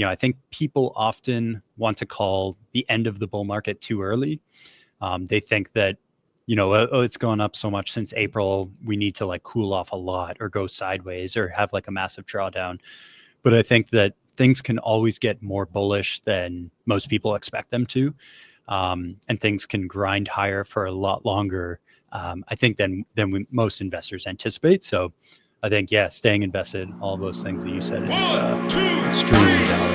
I think people often want to call the end of the bull market too early. They think that, it's gone up so much since April, we need to like cool off a lot or go sideways or have like a massive drawdown. But I think that things can always get more bullish than most people expect them to. And things can grind higher for a lot longer, I think, than most investors anticipate. So I think, staying invested, all those things that you said is extremely valid.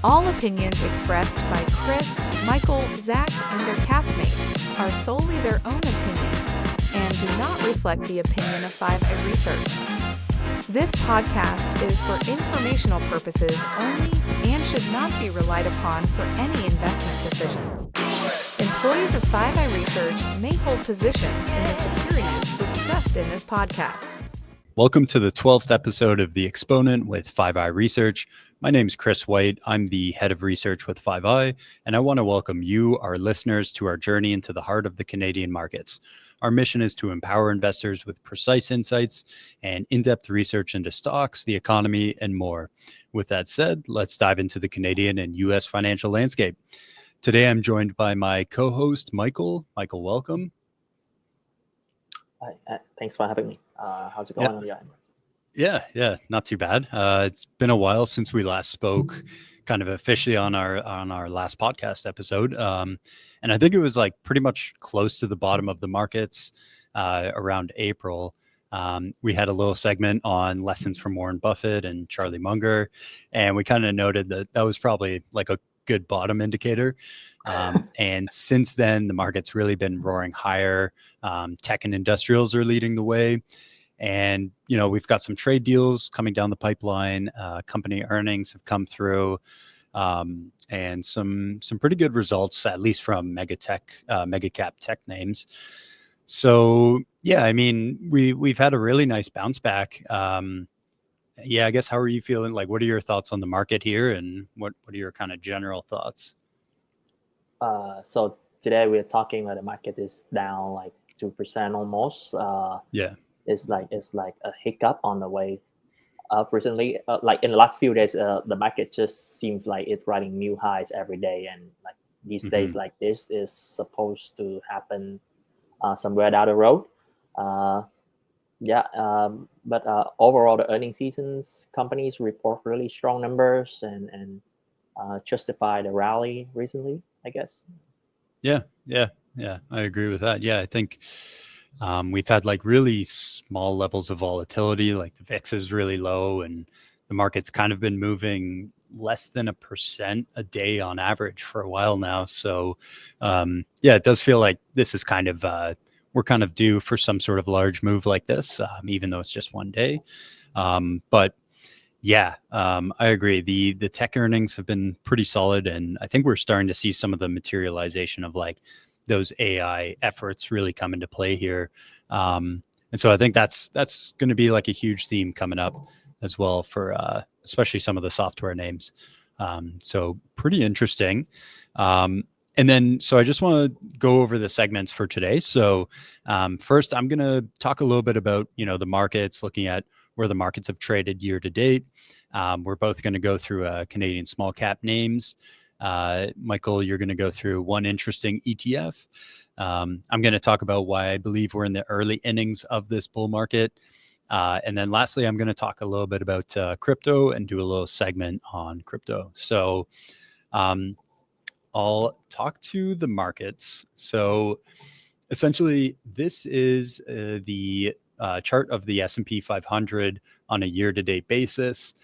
All opinions expressed by Chris, Michael, Zach, and their castmates are solely their own opinions and do not reflect the opinion of 5i Research. This podcast is for informational purposes only and should not be relied upon for any investment decisions. Employees of 5i Research may hold positions in the securities discussed in this podcast. Welcome to the 12th episode of The Exponent with 5i Research. My name is Chris White. I'm the head of research with 5i, and I want to welcome you, our listeners, to our journey into the heart of the Canadian markets. Our mission is to empower investors with precise insights and in-depth research into stocks, the economy, and more. With that said, let's dive into the Canadian and U.S. financial landscape. Today, I'm joined by my co-host, Michael. Michael, welcome. Thanks for having me. How's it going on your end? Yeah, not too bad. It's been a while since we last spoke, kind of officially on our last podcast episode, and I think it was like pretty much close to the bottom of the markets around April. We had a little segment on lessons from Warren Buffett and Charlie Munger, and we kind of noted that was probably like a good bottom indicator. And since then, the market's really been roaring higher. Tech and industrials are leading the way. And, we've got some trade deals coming down the pipeline. Company earnings have come through, and some pretty good results, at least from mega cap tech names. So, I mean, we've had a really nice bounce back. I guess, how are you feeling? Like, what are your thoughts on the market here, and what are your kind of general thoughts? So today we're talking that the market is down like 2% almost. It's like a hiccup on the way up recently. Like in the last few days, the market just seems like it's writing new highs every day, and like these days like this is supposed to happen somewhere down the road. But overall, the earnings seasons, companies report really strong numbers and justify the rally recently, I guess. Yeah, I agree with that. I think we've had like really small levels of volatility, like the VIX is really low and the market's kind of been moving less than 1% a day on average for a while now. So it does feel like this is kind of we're kind of due for some sort of large move like this, even though it's just one day. But I agree. The tech earnings have been pretty solid, and I think we're starting to see some of the materialization of like those AI efforts really come into play here. And so I think that's going to be like a huge theme coming up as well for especially some of the software names. So pretty interesting. And then, so I just want to go over the segments for today. So first, I'm going to talk a little bit about, the markets, looking at where the markets have traded year to date. We're both going to go through Canadian small cap names. Michael, you're going to go through one interesting ETF. I'm going to talk about why I believe we're in the early innings of this bull market. And then lastly, I'm going to talk a little bit about crypto and do a little segment on crypto. So I'll talk to the markets. So essentially, this is the chart of the S&P 500 on a year-to-date basis.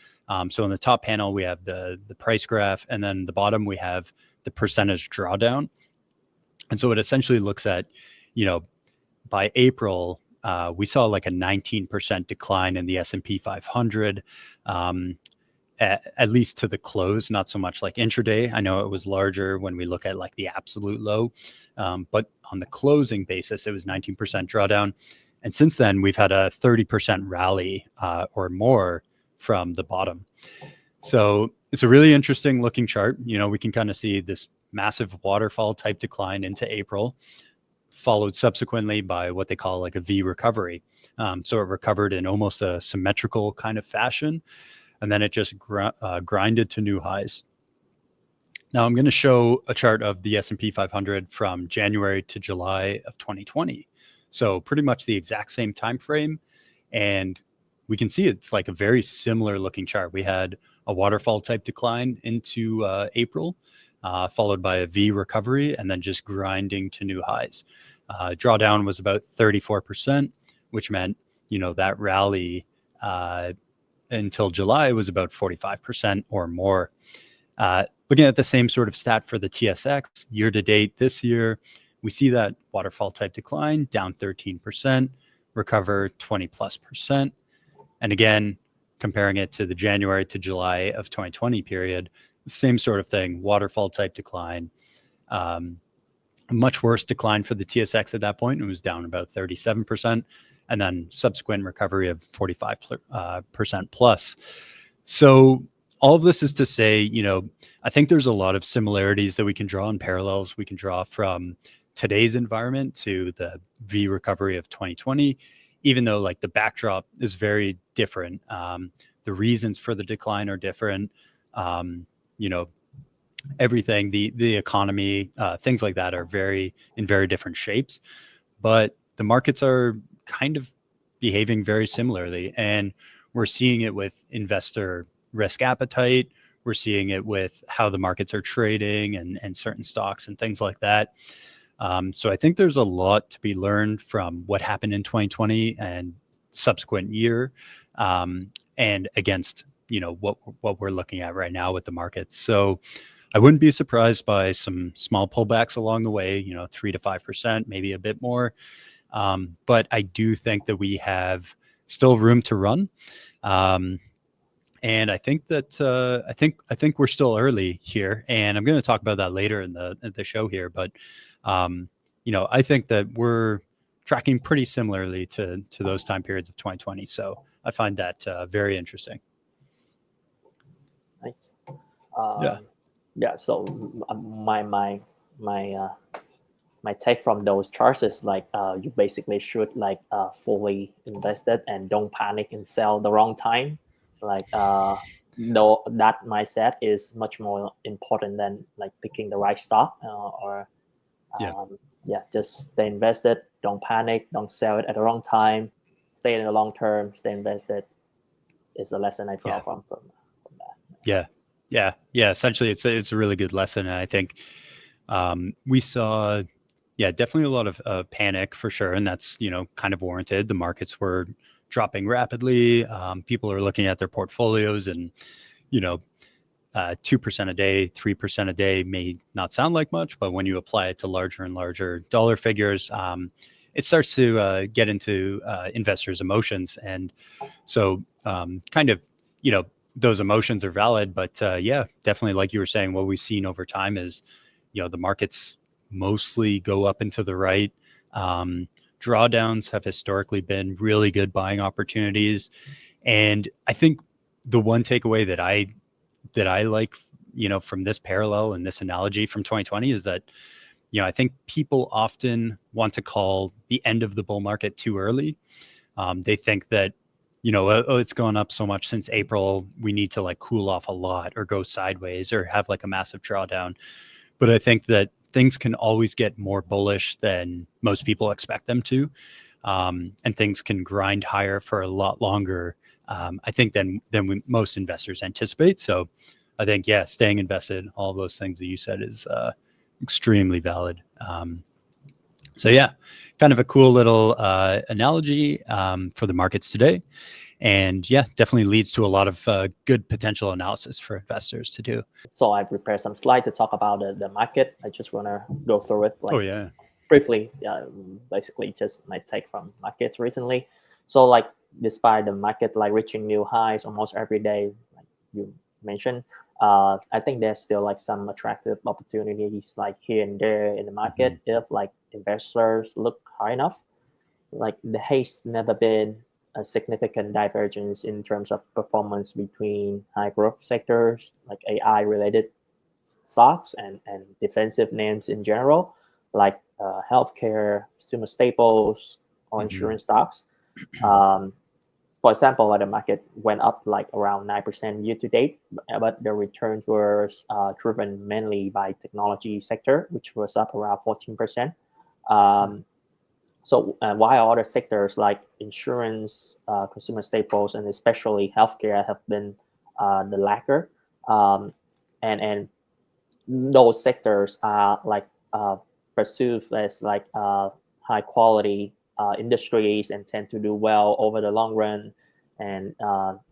So in the top panel, we have the price graph, and then the bottom, we have the percentage drawdown. And so it essentially looks at, by April, we saw like a 19% decline in the S&P 500, at least to the close, not so much like intraday. I know it was larger when we look at like the absolute low, but on the closing basis, it was 19% drawdown. And since then, we've had a 30% rally or more from the bottom. So it's a really interesting looking chart. We can kind of see this massive waterfall type decline into April, followed subsequently by what they call like a V recovery. So it recovered in almost a symmetrical kind of fashion, and then it just grinded to new highs. Now I'm going to show a chart of the S&P 500 from January to July of 2020. So pretty much the exact same time frame, and we can see it's like a very similar looking chart. We had a waterfall type decline into April, followed by a V recovery, and then just grinding to new highs. Drawdown was about 34%, which meant, that rally until July was about 45% or more. Looking at the same sort of stat for the TSX year to date this year, we see that waterfall type decline down 13%, recover 20+%. And again, comparing it to the January to July of 2020 period, same sort of thing, waterfall type decline. A much worse decline for the TSX at that point. It was down about 37%, and then subsequent recovery of 45% plus. So all of this is to say, I think there's a lot of similarities that we can draw and parallels we can draw from today's environment to the V recovery of 2020, even though like the backdrop is very different. The reasons for the decline are different. Everything, the economy, things like that are in very different shapes, but the markets are kind of behaving very similarly. And we're seeing it with investor risk appetite. We're seeing it with how the markets are trading and certain stocks and things like that. So I think there's a lot to be learned from what happened in 2020 and subsequent year, and against, what we're looking at right now with the markets. So I wouldn't be surprised by some small pullbacks along the way, 3 to 5%, maybe a bit more. But I do think that we have still room to run. And I think that I think we're still early here, and I'm going to talk about that later in the show here. But I think that we're tracking pretty similarly to those time periods of 2020. So I find that very interesting. Nice. Yeah. So my take from those charts is like you basically should like fully invested and don't panic and sell the wrong time. Like though that mindset is much more important than like picking the right stock just stay invested, don't panic, don't sell it at the wrong time, stay in the long term, stay invested is the lesson I draw from that. Yeah. Essentially, it's a really good lesson, and I think we saw, definitely a lot of panic for sure, and that's kind of warranted. The markets were dropping rapidly. People are looking at their portfolios, and 2% a day, 3% a day may not sound like much, but when you apply it to larger and larger dollar figures, it starts to get into investors' emotions, and so kind of those emotions are valid, but definitely, like you were saying, what we've seen over time is the markets mostly go up and to the right. Drawdowns have historically been really good buying opportunities, and I think the one takeaway that I like from this parallel and this analogy from 2020 is that I think people often want to call the end of the bull market too early. They think that it's gone up so much since April, we need to like cool off a lot or go sideways or have like a massive drawdown. But I think that things can always get more bullish than most people expect them to. And things can grind higher for a lot longer, I think, than most investors anticipate. So I think, staying invested, all those things that you said is extremely valid. So kind of a cool little analogy for the markets today. And definitely leads to a lot of good potential analysis for investors to do. So I prepared some slides to talk about the market. I just want to go through it briefly. Basically just my take from markets recently. So like despite the market like reaching new highs almost every day, like you mentioned, I think there's still like some attractive opportunities like here and there in the market if like investors look hard enough. Like there has never been a significant divergence in terms of performance between high growth sectors like AI related stocks and defensive names in general. like healthcare, consumer staples, or insurance stocks. For example, like the market went up like around 9% year to date, but the returns were driven mainly by technology sector, which was up around 14%. So while other sectors like insurance, consumer staples, and especially healthcare have been the laggard, and those sectors are like perceived as like high quality industries and tend to do well over the long run. And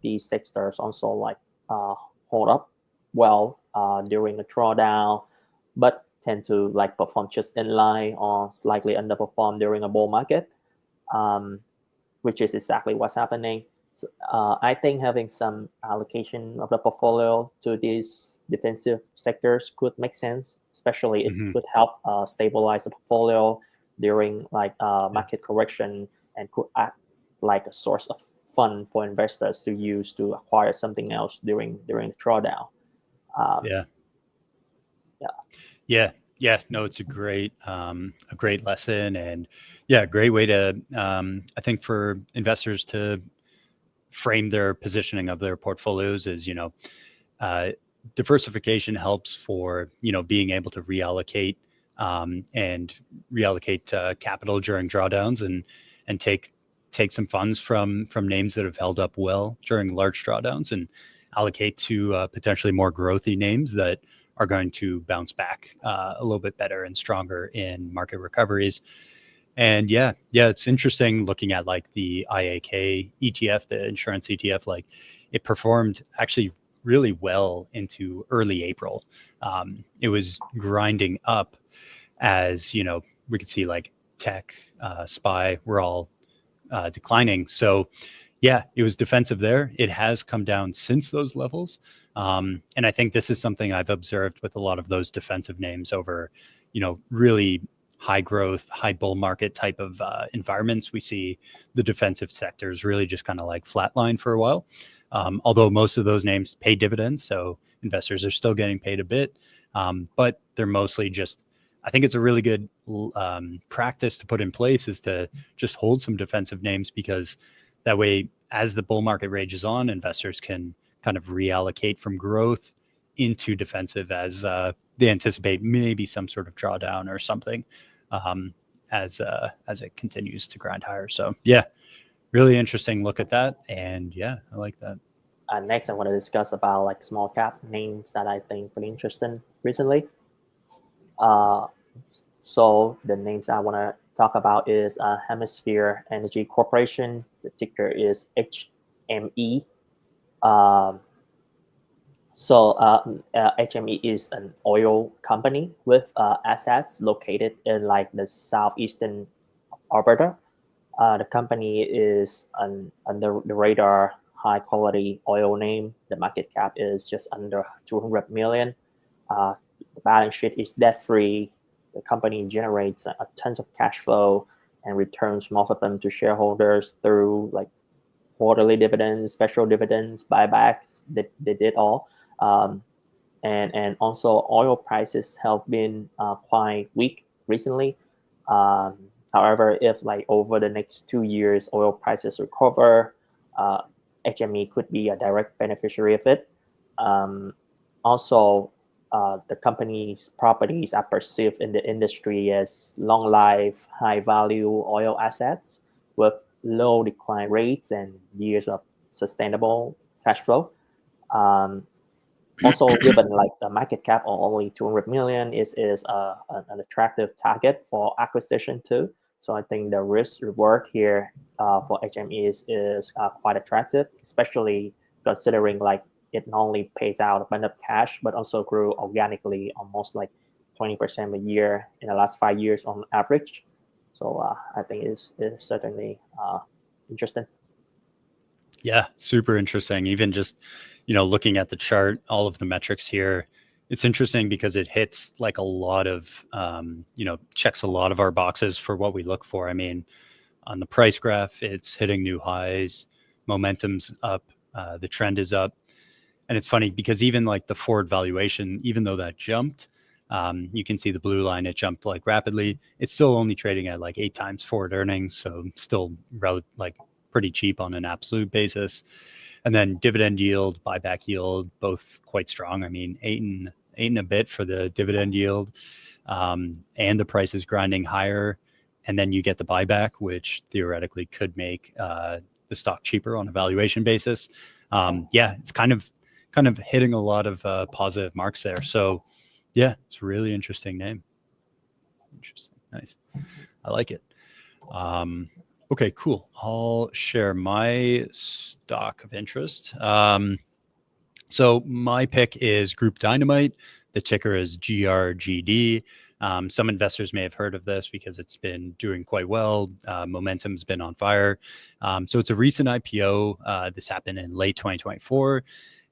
these sectors also like hold up well during the drawdown, but tend to like perform just in line or slightly underperform during a bull market, which is exactly what's happening. So, I think having some allocation of the portfolio to these defensive sectors could make sense, especially it could help stabilize the portfolio during like market correction, and could act like a source of fund for investors to use to acquire something else during the drawdown. Yeah. No, it's a great lesson, and a great way to, I think, for investors to frame their positioning of their portfolios is, diversification helps for, being able to reallocate and reallocate capital during drawdowns, and take some funds from names that have held up well during large drawdowns, and allocate to potentially more growthy names that are going to bounce back a little bit better and stronger in market recoveries. And it's interesting looking at like the IAK ETF, the insurance ETF, like it performed actually really well into early April. It was grinding up as, we could see like tech, SPY were all declining. So it was defensive there. It has come down since those levels. And I think this is something I've observed with a lot of those defensive names over, really high growth, high bull market type of environments. We see the defensive sectors really just kind of like flatline for a while. Although most of those names pay dividends, so investors are still getting paid a bit, but they're mostly just, I think it's a really good practice to put in place is to just hold some defensive names, because that way, as the bull market rages on, investors can kind of reallocate from growth into defensive as they anticipate maybe some sort of drawdown or something as it continues to grind higher. So really interesting look at that, and I like that. Next, I want to discuss about like small cap names that I think pretty interesting recently. So the names I want to talk about is Hemisphere Energy Corporation. The ticker is HME. HME is an oil company with assets located in like the southeastern Alberta. The company is an under the radar high quality oil name. The market cap is just under 200 million. The balance sheet is debt free. The company generates a tons of cash flow and returns most of them to shareholders through like quarterly dividends, special dividends, buybacks. They did all. And also oil prices have been quite weak recently. However, if like over the next 2 years oil prices recover, HME could be a direct beneficiary of it. Also, the company's properties are perceived in the industry as long life, high value oil assets with low decline rates and years of sustainable cash flow. Also, given like the market cap of only 200 million is an attractive target for acquisition too. So I think the risk reward here for HME is quite attractive, especially considering like it not only pays out a bunch of cash, but also grew organically almost like 20% a year in the last 5 years on average. So I think it's certainly interesting. Yeah, super interesting. Even just, looking at the chart, all of the metrics here, it's interesting because it hits like a lot of, checks a lot of our boxes for what we look for. I mean, on the price graph, it's hitting new highs, momentum's up, the trend is up. And it's funny because even like the forward valuation, even though that jumped, You can see the blue line, it jumped like rapidly. It's still only trading at like 8 times forward earnings, so still like pretty cheap on an absolute basis. And then dividend yield, buyback yield, both quite strong. I mean, eight and a bit for the dividend yield, and the price is grinding higher. And then you get the buyback, which theoretically could make the stock cheaper on a valuation basis. Yeah, it's kind of hitting a lot of positive marks there. So yeah, it's a really interesting name. Interesting. Nice. I like it. Okay, cool. I'll share my stock of interest. So my pick is Groupe Dynamite. The ticker is GRGD. Some investors may have heard of this because it's been doing quite well. Momentum's been on fire. So it's a recent IPO. This happened in late 2024.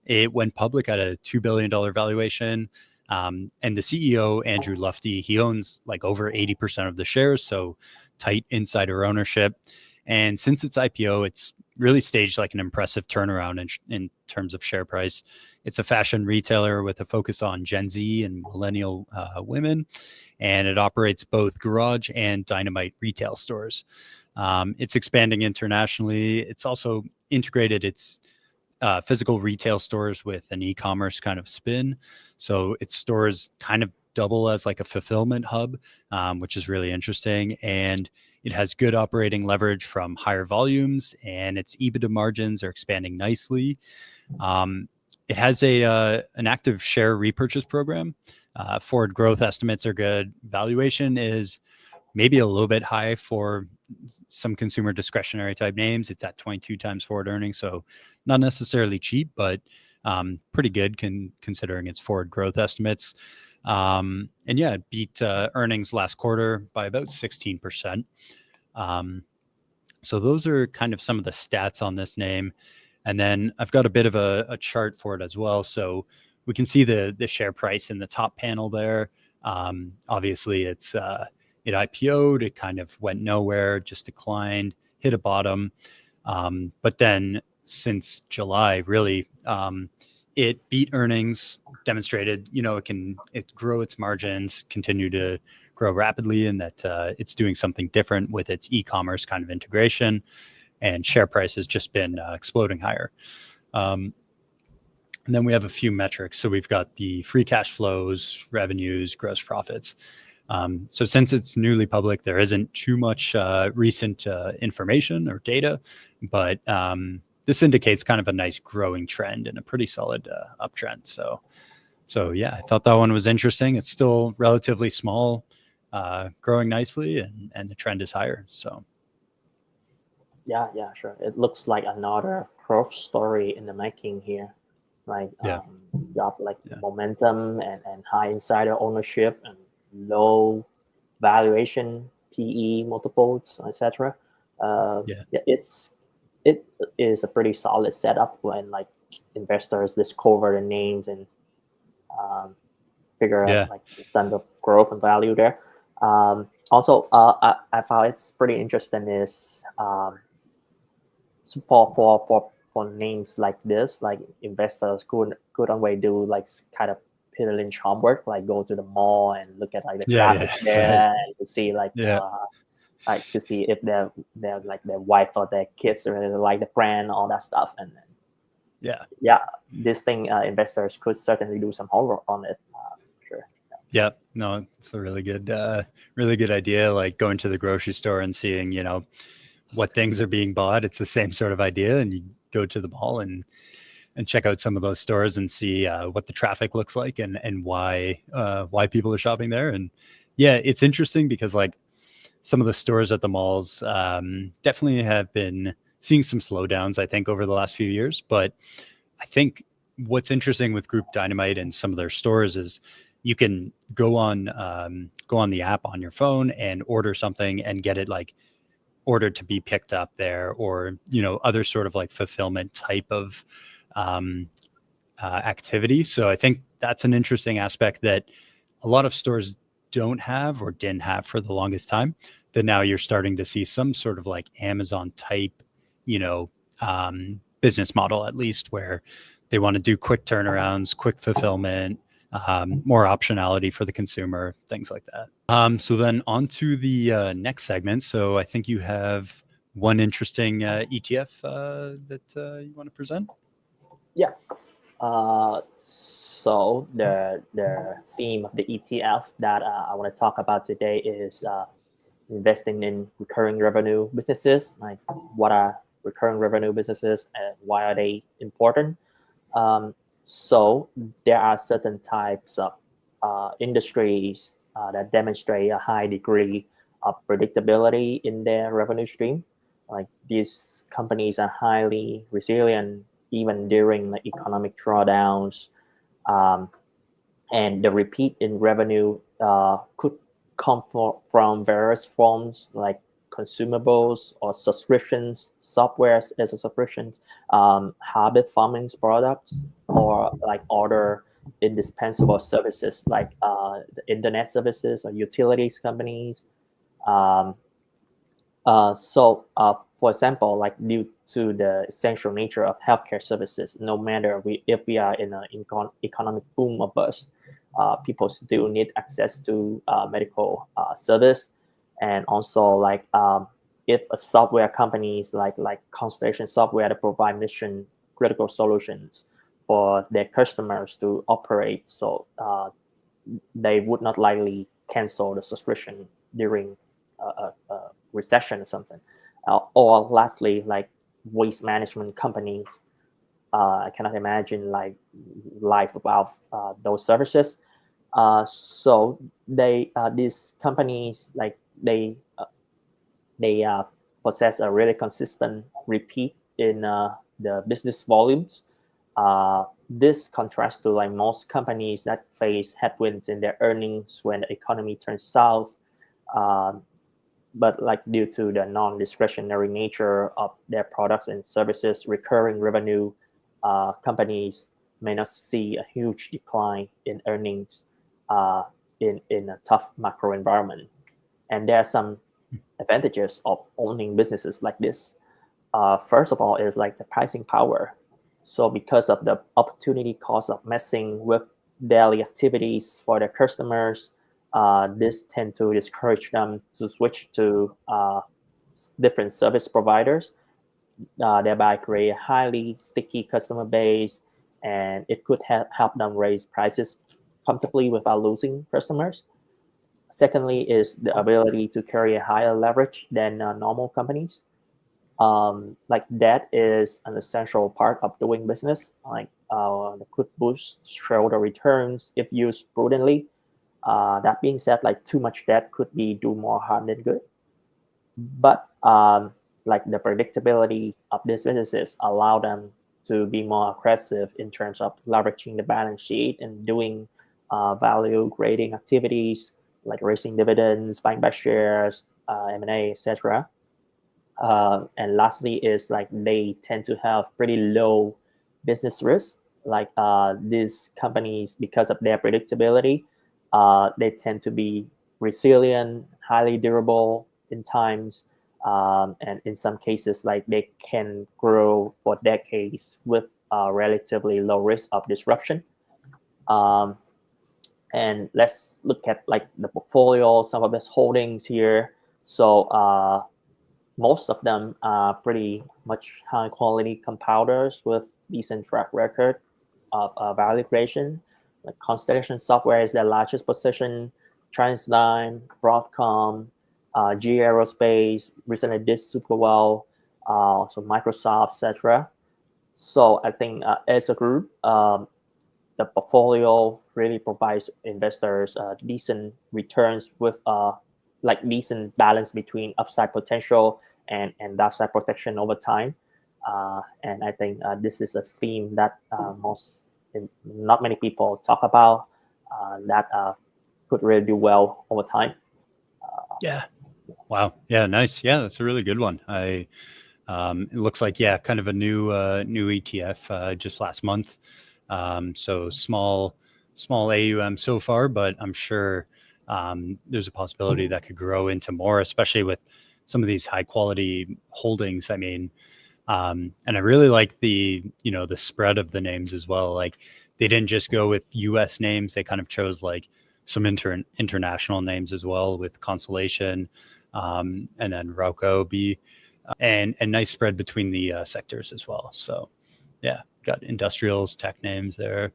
It went public at a $2 billion valuation. And the CEO, Andrew Lufty, he owns like over 80% of the shares, so tight insider ownership. And since its IPO, it's really staged like an impressive turnaround in terms of share price. It's a fashion retailer with a focus on Gen Z and millennial women, and it operates both garage and Dynamite retail stores. It's expanding internationally. It's also integrated its physical retail stores with an e-commerce kind of spin. So its stores kind of double as like a fulfillment hub, which is really interesting. And it has good operating leverage from higher volumes, and its EBITDA margins are expanding nicely. It has an active share repurchase program. Forward growth estimates are good. Valuation is maybe a little bit high for some consumer discretionary type names. It's at 22 times forward earnings, so not necessarily cheap, but pretty good considering its forward growth estimates. And yeah, it beat earnings last quarter by about 16%. So those are kind of some of the stats on this name. And then I've got a bit of a chart for it as well. So we can see the share price in the top panel there. Obviously, it IPO'd, it kind of went nowhere, just declined, hit a bottom. But then since July, really, it beat earnings, demonstrated, it grow its margins, continue to grow rapidly, and that it's doing something different with its e-commerce kind of integration, and share price has just been exploding higher. And then we have a few metrics. So we've got the free cash flows, revenues, gross profits. So since it's newly public, there isn't too much recent information or data, but this indicates kind of a nice growing trend and a pretty solid uptrend. So yeah, I thought that one was interesting. It's still relatively small, growing nicely, and the trend is higher. So yeah, sure. It looks like another growth story in the making here. Like got like momentum and high insider ownership and low valuation, PE multiples, etc. It is a pretty solid setup when like investors discover the names and figure out like the sense of growth and value there. Also, I found it's pretty interesting is for names like this, like investors could always do like kind of peddling charm work, like go to the mall and look at like the traffic there, and to see like like to see if they're like their wife or their kids really like the brand, all that stuff. And then, this thing investors could certainly do some homework on it. Sure. Yeah, no, it's a really good idea. Like going to the grocery store and seeing, what things are being bought. It's the same sort of idea, and you go to the mall and check out some of those stores and see what the traffic looks like and why people are shopping there. And yeah, it's interesting because like some of the stores at the malls definitely have been seeing some slowdowns, I think, over the last few years. But I think what's interesting with Groupe Dynamite and some of their stores is you can go on the app on your phone and order something and get it like ordered to be picked up there, or other sort of like fulfillment type of activity. So I think that's an interesting aspect that a lot of stores don't have or didn't have for the longest time, that now you're starting to see some sort of like Amazon type, business model, at least, where they want to do quick turnarounds, quick fulfillment. more optionality for the consumer, things like that. So then on to the next segment. So I think you have one interesting ETF that you want to present. Yeah. So the theme of the ETF that I want to talk about today is investing in recurring revenue businesses. Like, what are recurring revenue businesses and why are they important? So there are certain types of industries that demonstrate a high degree of predictability in their revenue stream. Like, these companies are highly resilient even during the economic drawdowns, um, and the repeat in revenue could come from various forms like consumables or subscriptions, software as a subscriptions, habit farming products, or like other indispensable services like the internet services or utilities companies. Um, for example, like due to the essential nature of healthcare services, no matter if we are in an economic boom or bust, people still need access to medical service, and also like if a software companies like Constellation Software to provide mission critical solutions for their customers to operate, so they would not likely cancel the subscription during a recession or something. Or lastly, like waste management companies, I cannot imagine like life without those services. So these companies like they possess a really consistent repeat in the business volumes. This contrasts to like most companies that face headwinds in their earnings when the economy turns south. But like due to the non-discretionary nature of their products and services, recurring revenue companies may not see a huge decline in earnings uh, in a tough macro environment. And there are some advantages of owning businesses like this. First of all, is like the pricing power. So because of the opportunity cost of messing with daily activities for their customers, this tend to discourage them to switch to different service providers, thereby create a highly sticky customer base, and it could help them raise prices comfortably without losing customers. Secondly, is the ability to carry a higher leverage than normal companies. Like that is an essential part of doing business. Like that could boost shareholder returns if used prudently. That being said, like too much debt could be do more harm than good. But like the predictability of these businesses allow them to be more aggressive in terms of leveraging the balance sheet and doing value creating activities like raising dividends, buying back shares, M&A, etc. And lastly is like they tend to have pretty low business risk. Like these companies, because of their predictability, they tend to be resilient, highly durable in times, and in some cases, like they can grow for decades with relatively low risk of disruption. Um, and let's look at like the portfolio, some of its holdings here. So most of them are pretty much high quality compounders with decent track record of value creation. Like Constellation Software is their largest position. TransDigm, Broadcom, G Aerospace recently did super well. So Microsoft, etc. So I think as a group, the portfolio really provides investors decent returns with like decent balance between upside potential and downside protection over time. And I think this is a theme that not many people talk about that could really do well over time. Yeah. Wow. Yeah. Nice. Yeah, that's a really good one. It looks like kind of a new ETF just last month. So small AUM so far, but I'm sure there's a possibility that could grow into more, especially with some of these high quality holdings. I mean, And I really like the spread of the names as well. Like they didn't just go with US names. They kind of chose like some international names as well, with Constellation, and then Rauco, and nice spread between the sectors as well. So yeah, got industrials, tech names there,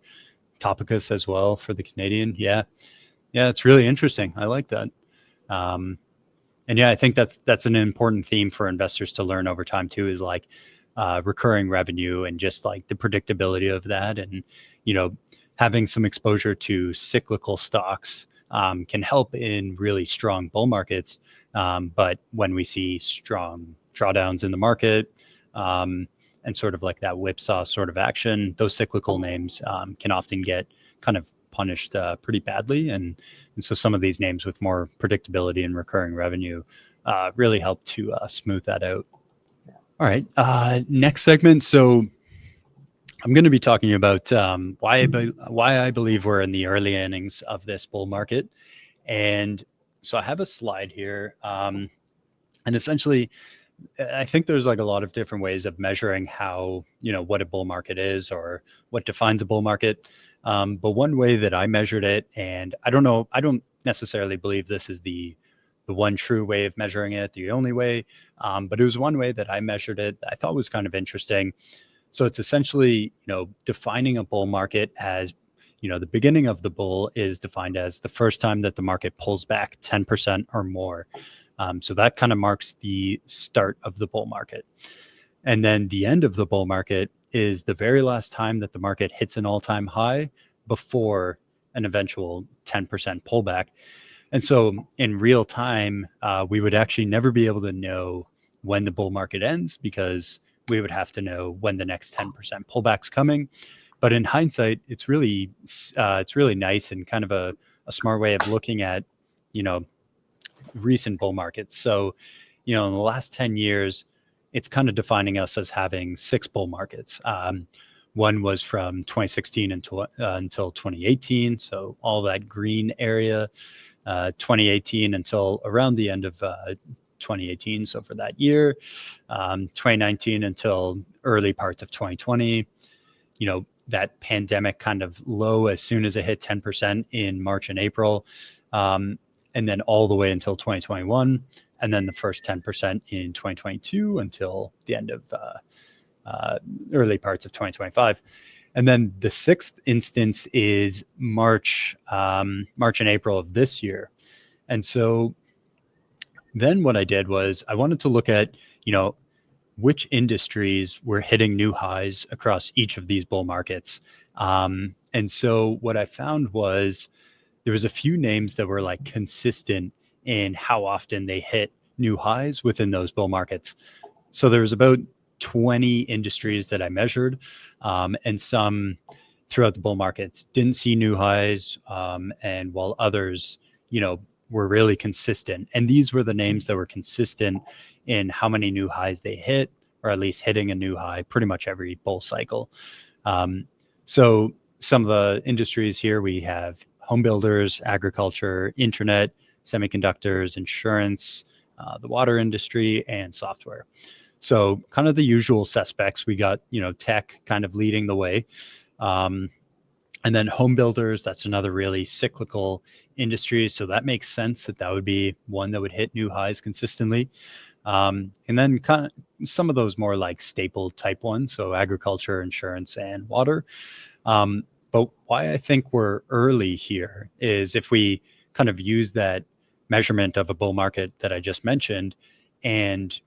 Topicus as well for the Canadian. Yeah, it's really interesting. I like that. And yeah, I think that's an important theme for investors to learn over time too, is like recurring revenue and just like the predictability of that. And, having some exposure to cyclical stocks can help in really strong bull markets. But when we see strong drawdowns in the market, and sort of like that whipsaw sort of action, those cyclical names can often get kind of punished pretty badly. And so some of these names with more predictability and recurring revenue really help to smooth that out. All right, next segment. So I'm going to be talking about why I believe we're in the early innings of this bull market. And so I have a slide here, and essentially I think there's like a lot of different ways of measuring how, what a bull market is or what defines a bull market. But one way that I measured it, and I don't necessarily believe this is the one true way of measuring it, the only way, but it was one way that I measured it I thought was kind of interesting. So it's essentially, defining a bull market as, the beginning of the bull is defined as the first time that the market pulls back 10% or more. So that kind of marks the start of the bull market. And then the end of the bull market is the very last time that the market hits an all-time high before an eventual 10% pullback. And so in real time, we would actually never be able to know when the bull market ends, because we would have to know when the next 10% pullback's coming. But in hindsight, it's really nice and kind of a smart way of looking at, recent bull markets. So, in the last 10 years, it's kind of defining us as having 6 bull markets. One was from 2016 until 2018. So all that green area, 2018 until around the end of 2018. So for that year, 2019 until early parts of 2020, that pandemic kind of low as soon as it hit 10% in March and April, and then all the way until 2021, and then the first 10% in 2022 until the end of early parts of 2025. And then the 6th instance is March and April of this year. And so then what I did was I wanted to look at, which industries were hitting new highs across each of these bull markets. And so what I found was there was a few names that were like consistent in how often they hit new highs within those bull markets. So there was about 20 industries that I measured, and some throughout the bull markets didn't see new highs, and while others, were really consistent. And these were the names that were consistent in how many new highs they hit, or at least hitting a new high pretty much every bull cycle. So some of the industries here, we have home builders, agriculture, internet, semiconductors, insurance, the water industry, and software. So kind of the usual suspects. We got, tech kind of leading the way. And then home builders, that's another really cyclical industry. So that makes sense that would be one that would hit new highs consistently. And then kind of some of those more like staple type ones. So agriculture, insurance, and water. But why I think we're early here is if we kind of use that measurement of a bull market that I just mentioned, and,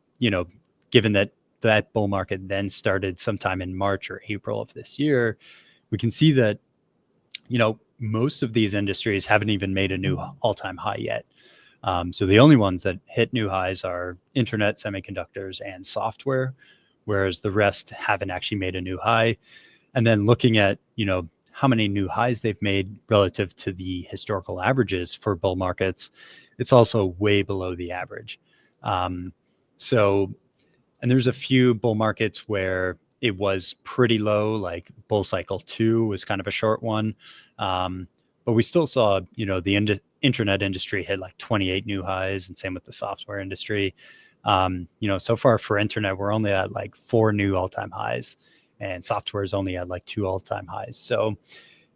given that that bull market then started sometime in March or April of this year, we can see that, most of these industries haven't even made a new all-time high yet. So the only ones that hit new highs are internet, semiconductors, and software, whereas the rest haven't actually made a new high. And then looking at, how many new highs they've made relative to the historical averages for bull markets, it's also way below the average. And there's a few bull markets where it was pretty low, like bull cycle 2 was kind of a short one. But we still saw, the internet industry hit like 28 new highs, and same with the software industry. So far for internet, we're only at like 4 new all-time highs, and software is only at like 2 all-time highs. So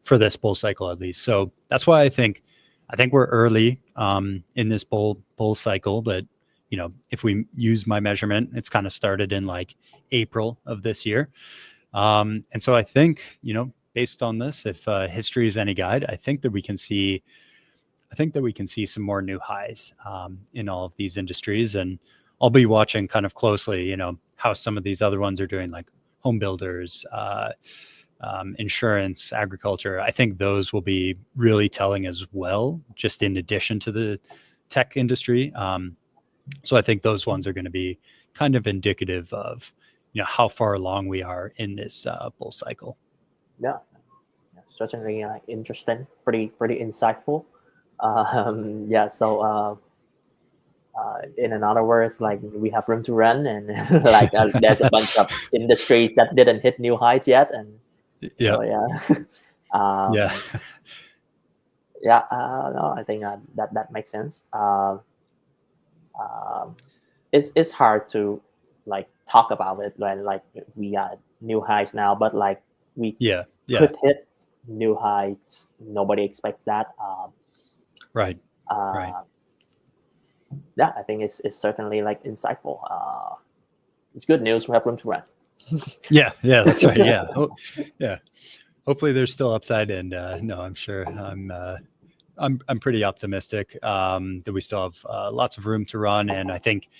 for this bull cycle, at least. So that's why I think we're early in this bull cycle. But if we use my measurement, it's kind of started in like April of this year. And so I think, based on this, if history is any guide, I think that we can see some more new highs in all of these industries. And I'll be watching kind of closely, how some of these other ones are doing, like home builders, insurance, agriculture. I think those will be really telling as well, just in addition to the tech industry. So I think those ones are going to be kind of indicative of, how far along we are in this bull cycle. Yeah, certainly interesting, pretty insightful. So in another words, like we have room to run, and like there's a bunch of industries that didn't hit new highs yet, and yeah, yeah. No, I think that makes sense. It's hard to like talk about it when like we are new highs now, but like we could hit new heights. Nobody expects that. Right. Yeah, I think it's certainly like insightful. It's good news. We have room to run. Yeah, that's right. Yeah, yeah. Hopefully, there's still upside, and no, I'm sure. I'm pretty optimistic that we still have lots of room to run, and I think,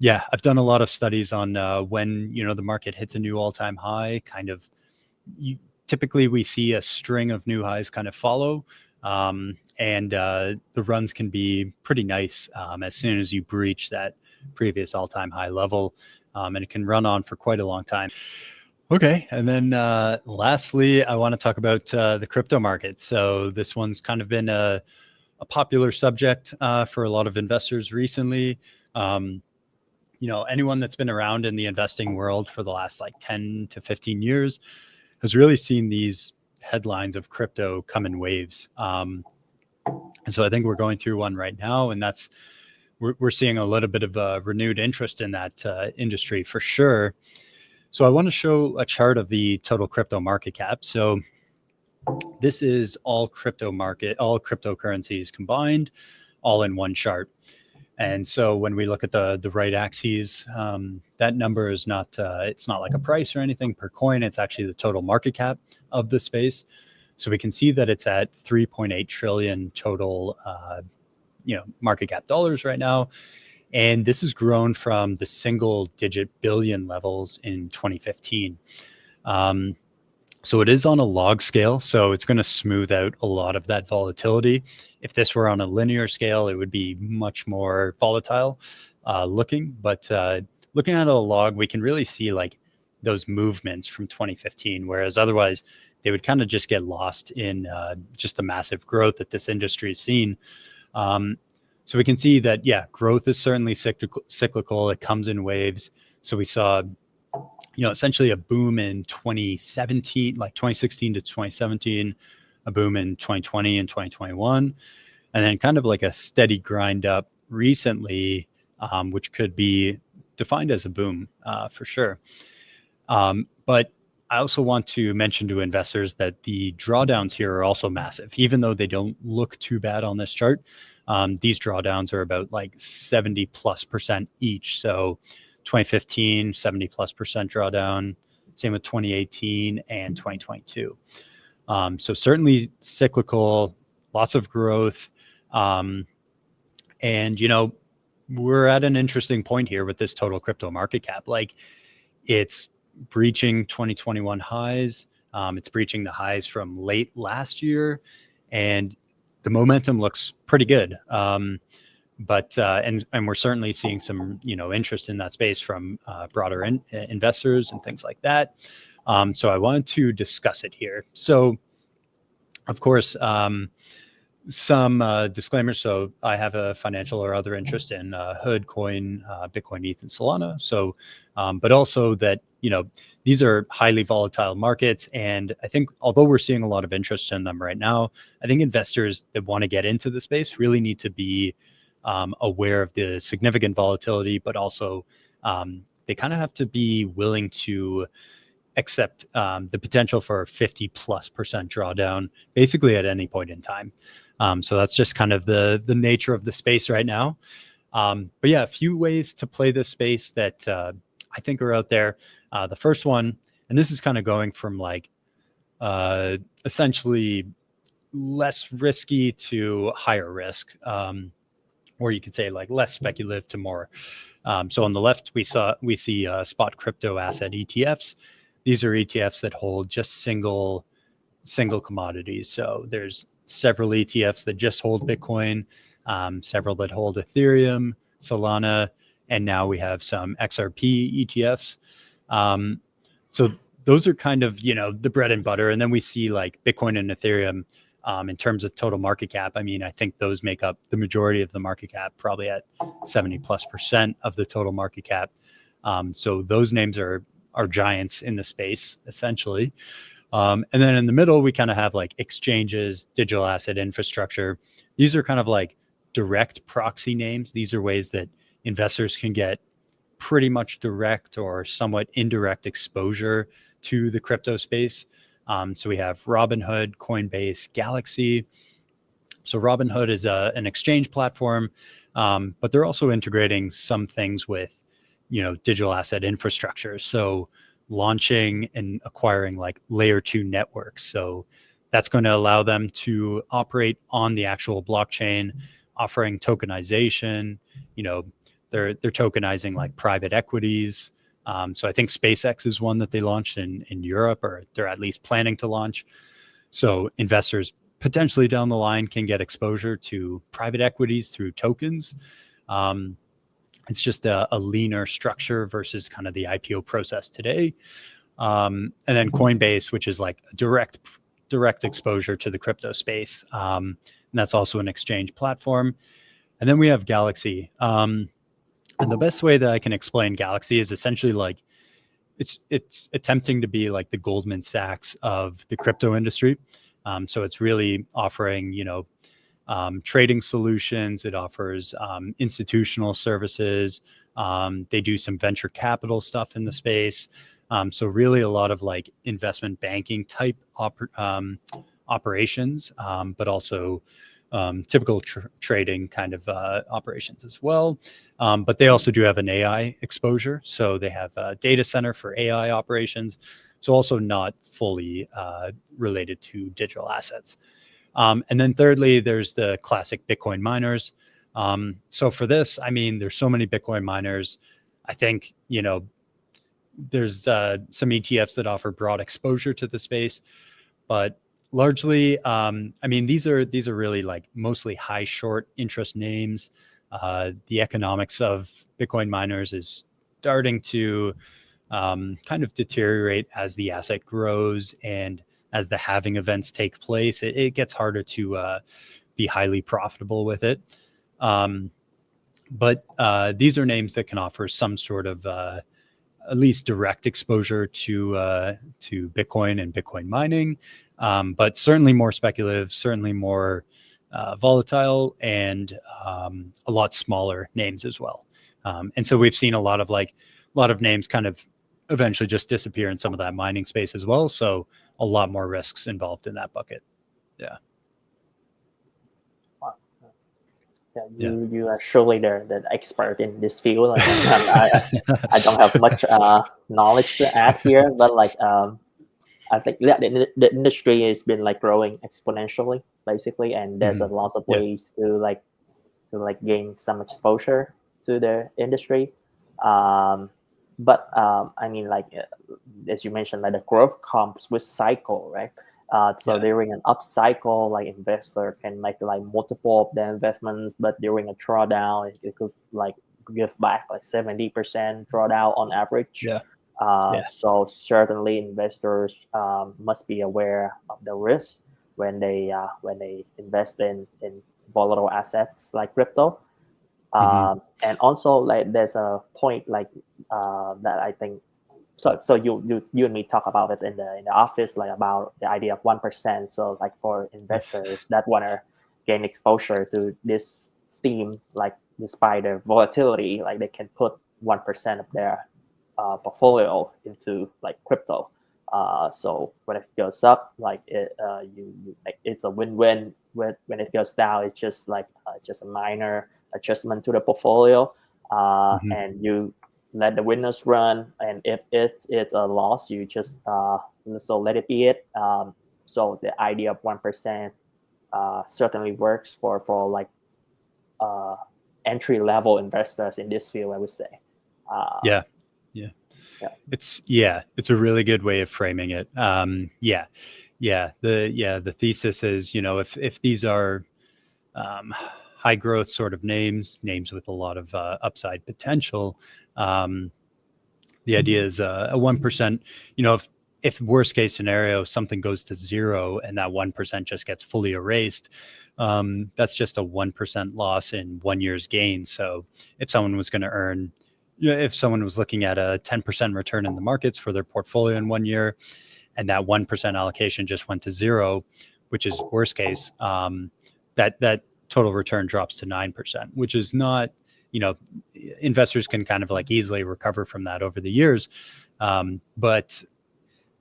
I've done a lot of studies on when the market hits a new all-time high. Kind of, typically we see a string of new highs kind of follow. And the runs can be pretty nice as soon as you breach that previous all-time high level, and it can run on for quite a long time. Okay, and then lastly, I want to talk about the crypto market. So this one's kind of been a popular subject for a lot of investors recently. Anyone that's been around in the investing world for the last like 10 to 15 years has really seen these headlines of crypto come in waves. And so I think we're going through one right now, and we're seeing a little bit of a renewed interest in that industry for sure. So I want to show a chart of the total crypto market cap. So this is all cryptocurrencies combined, all in one chart. And so when we look at the right axes, that number is not, it's not like a price or anything per coin. It's actually the total market cap of the space. So we can see that it's at 3.8 trillion total, market cap dollars right now. And this has grown from the single digit billion levels in 2015. So it is on a log scale, so it's going to smooth out a lot of that volatility. If this were on a linear scale, it would be much more volatile looking. But looking at a log, we can really see like those movements from 2015, whereas otherwise they would kind of just get lost in just the massive growth that this industry has seen. So we can see that, growth is certainly cyclical. It comes in waves. So we saw essentially a boom in 2017, like 2016 to 2017, a boom in 2020 and 2021, and then kind of like a steady grind up recently, which could be defined as a boom for sure. But I also want to mention to investors that the drawdowns here are also massive, even though they don't look too bad on this chart. These drawdowns are about like 70+% each. So 2015, 70+% drawdown, same with 2018 and 2022. So certainly cyclical, lots of growth. And, we're at an interesting point here with this total crypto market cap. Like it's breaching 2021 highs. It's breaching the highs from late last year, and the momentum looks pretty good. But we're certainly seeing some interest in that space from broader investors and things like that. So I wanted to discuss it here. So, of course, some disclaimers. So I have a financial or other interest in Hood, Coin, Bitcoin, ETH, and Solana. So, but also that these are highly volatile markets, and I think although we're seeing a lot of interest in them right now, I think investors that want to get into the space really need to be aware of the significant volatility, but also they kind of have to be willing to accept the potential for 50+% drawdown basically at any point in time. So that's just kind of the nature of the space right now. But yeah, a few ways to play this space that I think are out there. The first one, and this is kind of going from like essentially less risky to higher risk, or you could say like less speculative to more. So on the left, we see spot crypto asset ETFs. These are ETFs that hold just single commodities. So there's several ETFs that just hold Bitcoin, several that hold Ethereum, Solana, and now we have some XRP ETFs. So those are kind of, the bread and butter. And then we see like Bitcoin and Ethereum in terms of total market cap. I mean, I think those make up the majority of the market cap, probably at 70+% of the total market cap. So those names are giants in the space, essentially. And then in the middle, we kind of have like exchanges, digital asset infrastructure. These are kind of like direct proxy names. These are ways that investors can get pretty much direct or somewhat indirect exposure to the crypto space. So we have Robinhood, Coinbase, Galaxy. So Robinhood is an exchange platform, but they're also integrating some things with, digital asset infrastructure. So launching and acquiring like layer 2 networks. So that's going to allow them to operate on the actual blockchain, offering tokenization. They're tokenizing like private equities. So I think SpaceX is one that they launched in Europe, or they're at least planning to launch. So investors potentially down the line can get exposure to private equities through tokens. It's just a leaner structure versus kind of the IPO process today. And then Coinbase, which is like a direct exposure to the crypto space. And that's also an exchange platform. And then we have Galaxy. And the best way that I can explain Galaxy is essentially like it's attempting to be like the Goldman Sachs of the crypto industry. So it's really offering, trading solutions. It offers institutional services. They do some venture capital stuff in the space. So really a lot of like investment banking type operations, but also typical trading kind of operations as well. But they also do have an AI exposure. So they have a data center for AI operations. So also not fully related to digital assets. And then thirdly, there's the classic Bitcoin miners. So for this, I mean, there's so many Bitcoin miners. I think, there's some ETFs that offer broad exposure to the space, but largely, I mean, these are really like mostly high short interest names. The economics of Bitcoin miners is starting to kind of deteriorate as the asset grows and as the halving events take place. It gets harder to be highly profitable with it. But these are names that can offer some sort of at least direct exposure to Bitcoin and Bitcoin mining, but certainly more speculative, certainly more volatile, and a lot smaller names as well. And so we've seen a lot of names kind of eventually just disappear in some of that mining space as well. So a lot more risks involved in that bucket. Yeah. You are surely the expert in this field. Like, I don't have much knowledge to add here, but like I think the industry has been like growing exponentially, basically, and there's a lot of ways to gain some exposure to the industry. But I mean, like as you mentioned, like the growth comes with cycle, right? So during an up cycle, like investor can make like multiple of their investments, but during a drawdown, it could like give back like 70% drawdown on average. So certainly investors must be aware of the risk when they invest in volatile assets like crypto. And also like there's a point like that I think. So you and me talk about it in the office, like about the idea of 1%. So like for investors that want to gain exposure to this theme, like despite the volatility, like they can put 1% of their portfolio into like crypto. So when it goes up, like you like it's a win-win. When it goes down, it's just like it's just a minor adjustment to the portfolio, and you let the winners run. And if it's a loss, you just so let it be it. So the idea of 1% certainly works for like entry level investors in this field, I would say. Yeah. It's a really good way of framing it. The thesis is, if these are high growth sort of names with a lot of upside potential, the idea is a 1%, if worst case scenario, something goes to zero and that 1% just gets fully erased, that's just a 1% loss in 1 year's gain. So if someone was going to earn, if someone was looking at a 10% return in the markets for their portfolio in 1 year, and that 1% allocation just went to zero, which is worst case, that total return drops to 9%, which is not, investors can kind of like easily recover from that over the years. But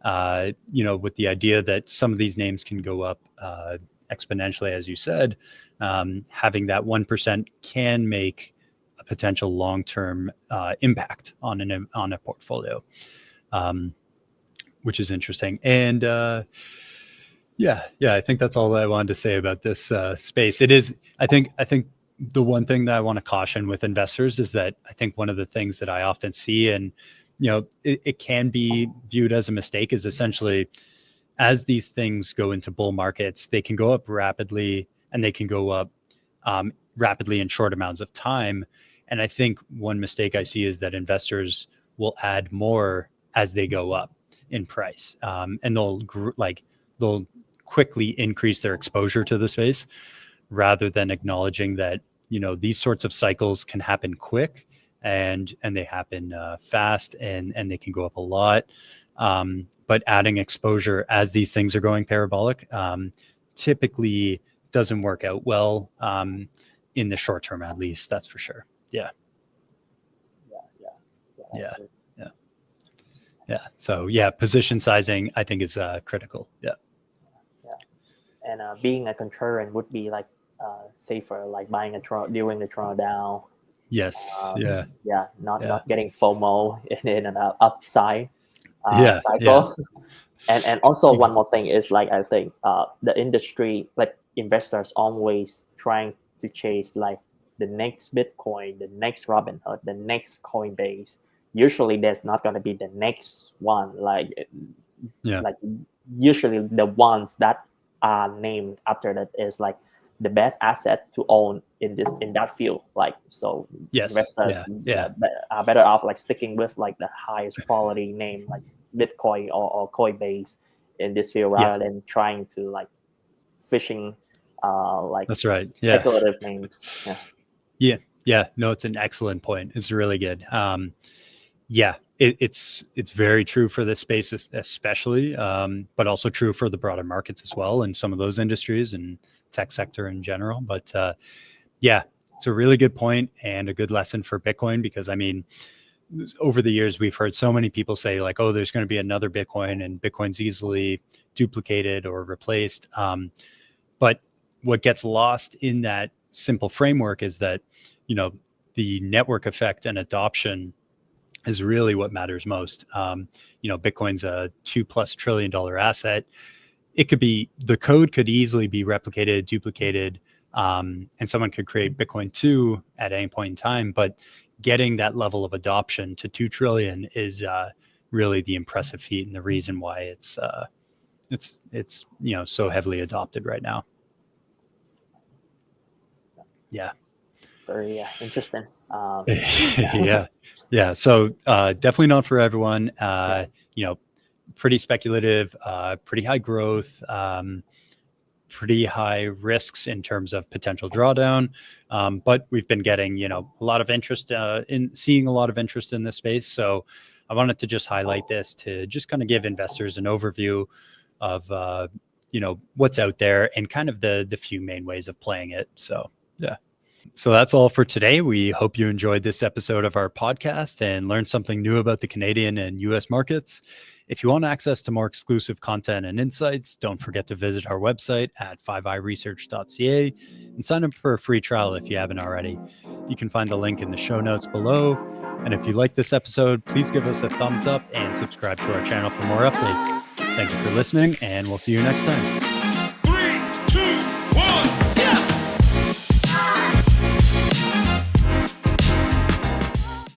with the idea that some of these names can go up exponentially, as you said, having that 1% can make a potential long-term impact on a portfolio, which is interesting. And I think that's all I wanted to say about this space. It is, I think the one thing that I want to caution with investors is that I think one of the things that I often see, and it can be viewed as a mistake, is essentially as these things go into bull markets, they can go up rapidly and they can go up rapidly in short amounts of time. And I think one mistake I see is that investors will add more as they go up in price, and they'll quickly increase their exposure to the space rather than acknowledging that these sorts of cycles can happen quick and they happen fast, and they can go up a lot. But adding exposure as these things are going parabolic typically doesn't work out well in the short term, at least. That's for sure. Yeah. So position sizing, I think, is critical. And being a contrarian would be like safer, like buying during the drawdown. Yes. Not getting FOMO in an upside cycle. And also one more thing is, like, I think the industry, like investors, always trying to chase like the next Bitcoin, the next Robinhood, the next Coinbase. Usually there's not going to be the next one. Like usually the ones that are named after that is like the best asset to own in that field. Like, so investors are better off like sticking with like the highest quality name, like Bitcoin or Coinbase in this field, rather than trying to like fishing like that's right. speculative names. No, it's an excellent point. It's really good. It's very true for this space especially, but also true for the broader markets as well, and some of those industries and tech sector in general. But it's a really good point and a good lesson for Bitcoin, because I mean, over the years we've heard so many people say like, oh, there's going to be another Bitcoin, and Bitcoin's easily duplicated or replaced. But what gets lost in that simple framework is that the network effect and adoption is really what matters most. Bitcoin's a $2+ trillion asset. It could be, the code could easily be replicated, duplicated, and someone could create Bitcoin 2 at any point in time. But getting that level of adoption to 2 trillion is really the impressive feat, and the reason why it's so heavily adopted right now. Very interesting. So definitely not for everyone. Pretty speculative, pretty high growth, pretty high risks in terms of potential drawdown. But we've been getting, a lot of interest in this space. So I wanted to just highlight this to just kind of give investors an overview of, what's out there and kind of the few main ways of playing it. So, So that's all for today. We hope you enjoyed this episode of our podcast and learned something new about the Canadian and US markets. If you want access to more exclusive content and insights, don't forget to visit our website at 5iresearch.ca and sign up for a free trial if you haven't already. You can find the link in the show notes below. And if you like this episode, please give us a thumbs up and subscribe to our channel for more updates. Thank you for listening, and we'll see you next time.